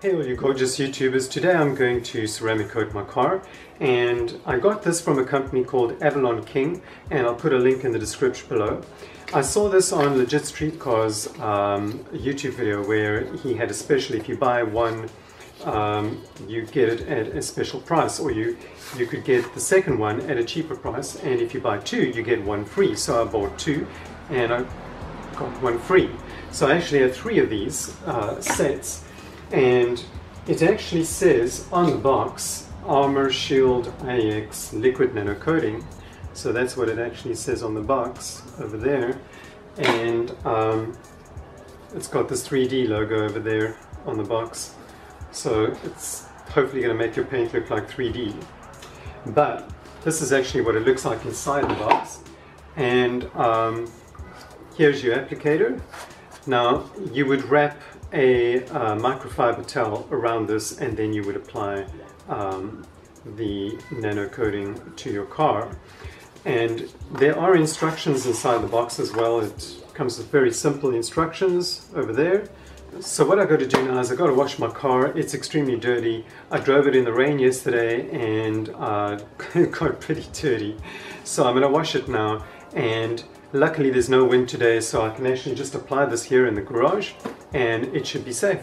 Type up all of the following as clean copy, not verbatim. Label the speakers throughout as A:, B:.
A: Hey all you gorgeous YouTubers, today I'm going to ceramic coat my car, and I got this from a company called Avalon King, and I'll put a link in the description below. I saw this on Legit Street Cars YouTube video where he had a special. If you buy one you get it at a special price, or you could get the second one at a cheaper price, and if you buy two you get one free. So I bought two and I got one free, so I actually have three of these sets. And it actually says on the box, Armor Shield AX Liquid Nano Coating. So that's what it actually says on the box over there. And it's got this 3D logo over there on the box. So it's hopefully going to make your paint look like 3D. But this is actually what it looks like inside the box. And here's your applicator. Now you would wrap a microfiber towel around this, and then you would apply the nano coating to your car. And there are instructions inside the box as well. It comes with very simple instructions over there. So what I got to do now is I got to wash my car. It's extremely dirty. I drove it in the rain yesterday and it got pretty dirty. So I'm going to wash it now, and luckily there's no wind today, so I can actually just apply this here in the garage and it should be safe.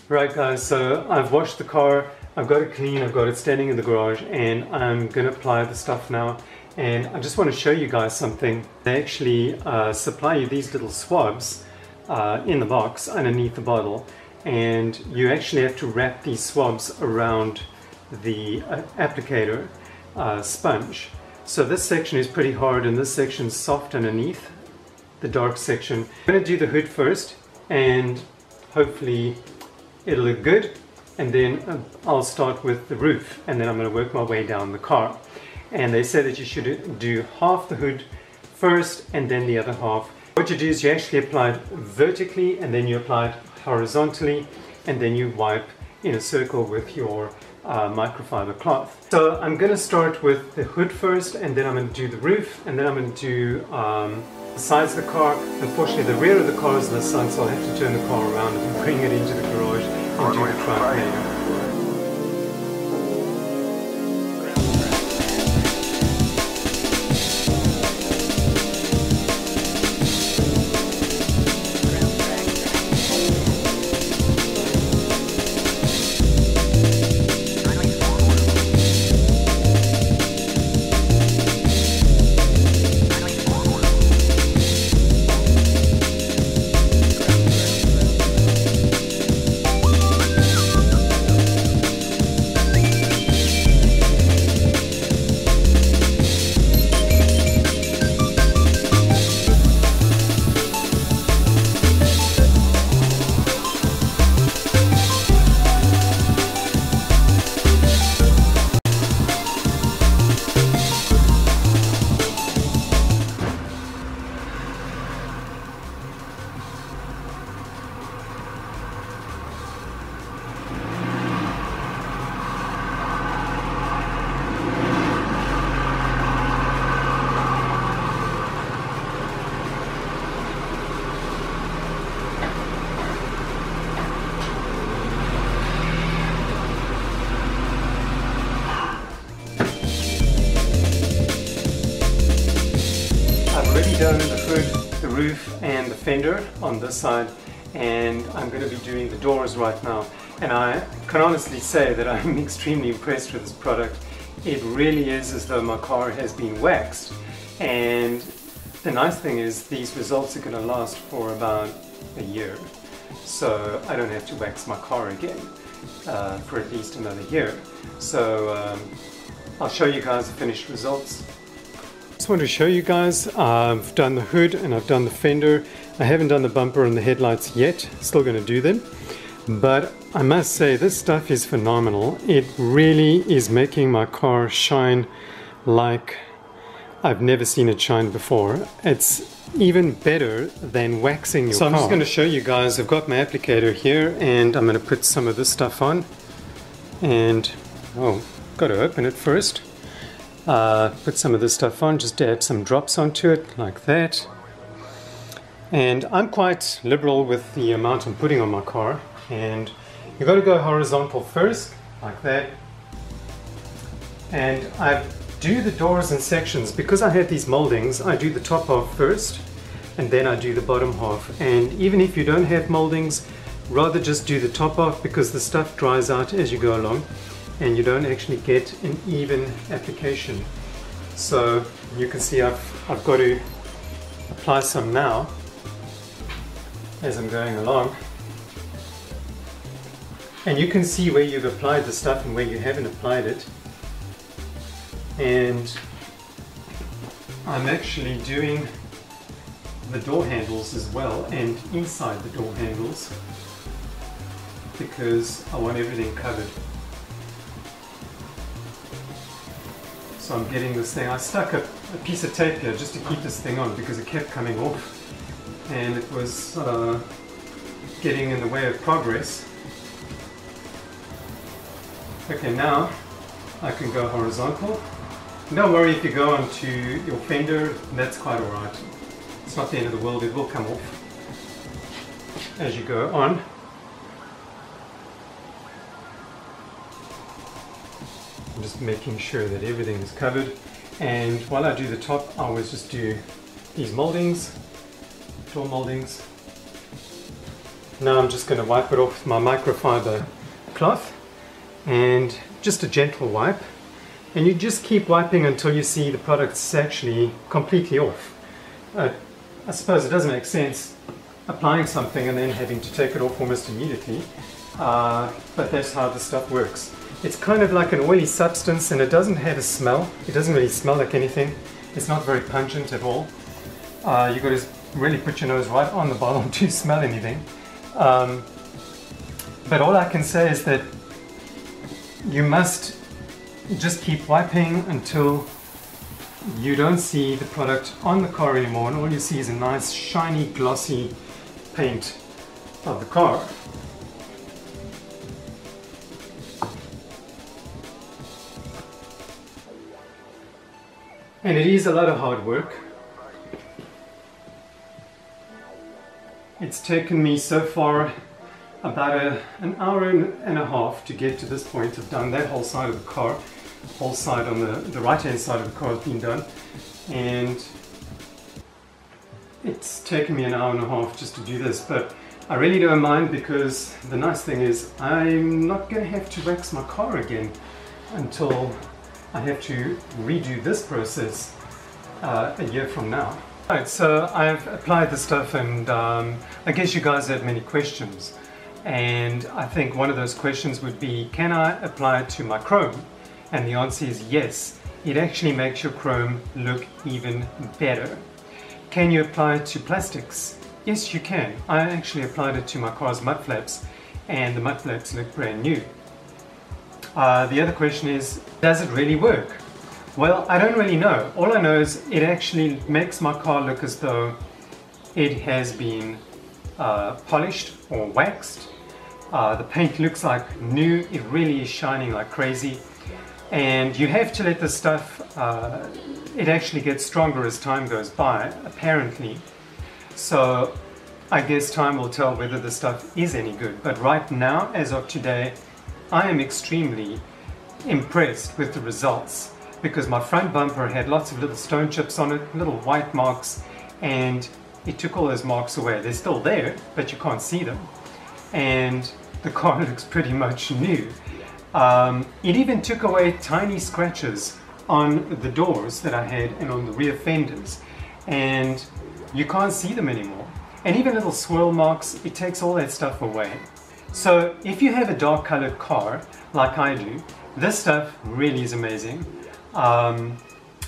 A: Right guys, so I've washed the car, I've got it clean, I've got it standing in the garage, and I'm going to apply the stuff now. And I just want to show you guys something. They actually supply you these little swabs in the box underneath the bottle, and you actually have to wrap these swabs around the applicator sponge. So this section is pretty hard and this section is soft underneath, the dark section. I'm going to do the hood first, and hopefully it'll look good, and then I'll start with the roof, and then I'm going to work my way down the car. And they say that you should do half the hood first and then the other half. What you do is you actually apply it vertically, and then you apply it horizontally, and then you wipe in a circle with your microfiber cloth. So I'm going to start with the hood first, and then I'm going to do the roof, and then I'm going to do the sides of the car. Unfortunately the rear of the car is on the side, so I'll have to turn the car around and bring it into the garage and do the front later. Done the hood, the roof and the fender on this side, and I'm going to be doing the doors right now. And I can honestly say that I'm extremely impressed with this product. It really is as though my car has been waxed, and the nice thing is these results are going to last for about a year, so I don't have to wax my car again for at least another year. So I'll show you guys the finished results. Just want to show you guys, I've done the hood and I've done the fender. I haven't done the bumper and the headlights yet, still going to do them. But I must say, this stuff is phenomenal. It really is making my car shine like I've never seen it shine before. It's even better than waxing your car. So I'm just going to show you guys. I've got my applicator here, and I'm going to put some of this stuff on. And, oh, got to open it first. Put some of this stuff on, just add some drops onto it, like that. And I'm quite liberal with the amount I'm putting on my car. And you've got to go horizontal first, like that. And I do the doors in sections. Because I have these moldings, I do the top half first, and then I do the bottom half. And even if you don't have moldings, rather just do the top half, because the stuff dries out as you go along, and you don't actually get an even application. So you can see I've got to apply some now as I'm going along. And you can see where you've applied the stuff and where you haven't applied it. And I'm actually doing the door handles as well, and inside the door handles, because I want everything covered. So I'm getting this thing. I stuck a piece of tape here just to keep this thing on, because it kept coming off and it was getting in the way of progress. Okay, now I can go horizontal. Don't worry if you go onto your fender, that's quite alright. It's not the end of the world, it will come off as you go on. I'm just making sure that everything is covered. And while I do the top, I always just do these moldings, door moldings. Now I'm just going to wipe it off with my microfiber cloth, and just a gentle wipe. And you just keep wiping until you see the product's actually completely off. I suppose it doesn't make sense applying something and then having to take it off almost immediately, but that's how the stuff works. It's kind of like an oily substance, and it doesn't have a smell. It doesn't really smell like anything. It's not very pungent at all. You've got to really put your nose right on the bottom to smell anything. But all I can say is that you must just keep wiping until you don't see the product on the car anymore, and all you see is a nice shiny glossy paint of the car. And it is a lot of hard work. It's taken me so far about an hour and a half to get to this point. I've done that whole side of the car. Whole side on the right hand side of the car has been done, and it's taken me an hour and a half just to do this, but I really don't mind, because the nice thing is I'm not going to have to wax my car again until I have to redo this process a year from now. Alright, so I've applied the stuff, and I guess you guys had many questions, and I think one of those questions would be, can I apply it to my chrome? And the answer is yes. It actually makes your chrome look even better. Can you apply it to plastics? Yes, you can. I actually applied it to my car's mud flaps, and the mud flaps look brand new. The other question is, does it really work? Well, I don't really know. All I know is it actually makes my car look as though it has been polished or waxed. The paint looks like new. It really is shining like crazy. And you have to let the stuff, it actually gets stronger as time goes by, apparently. So I guess time will tell whether the stuff is any good. But right now, as of today, I am extremely impressed with the results, because my front bumper had lots of little stone chips on it, little white marks, and it took all those marks away. They're still there, but you can't see them. And the car looks pretty much new. It even took away tiny scratches on the doors that I had and on the rear fenders, and you can't see them anymore. And even little swirl marks, it takes all that stuff away. So if you have a dark colored car like I do, this stuff really is amazing, and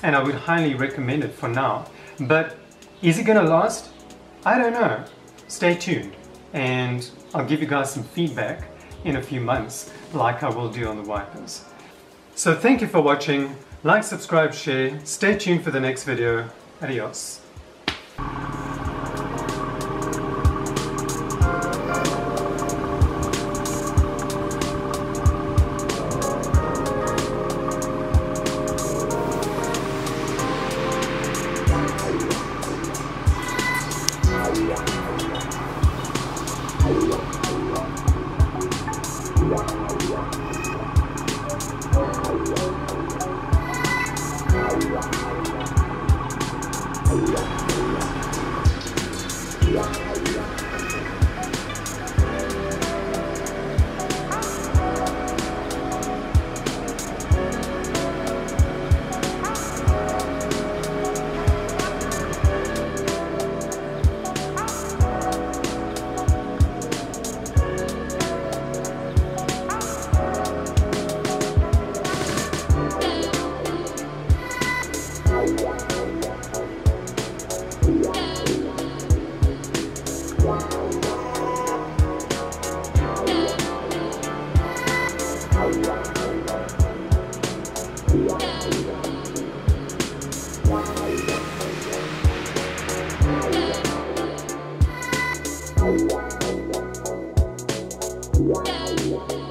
A: I would highly recommend it for now. But is it going to last? I don't know. Stay tuned. and I'll give you guys some feedback in a few months, like I will do on the wipers. So thank you for watching. Like, subscribe, share. Stay tuned for the next video. Adios.
B: Yeah.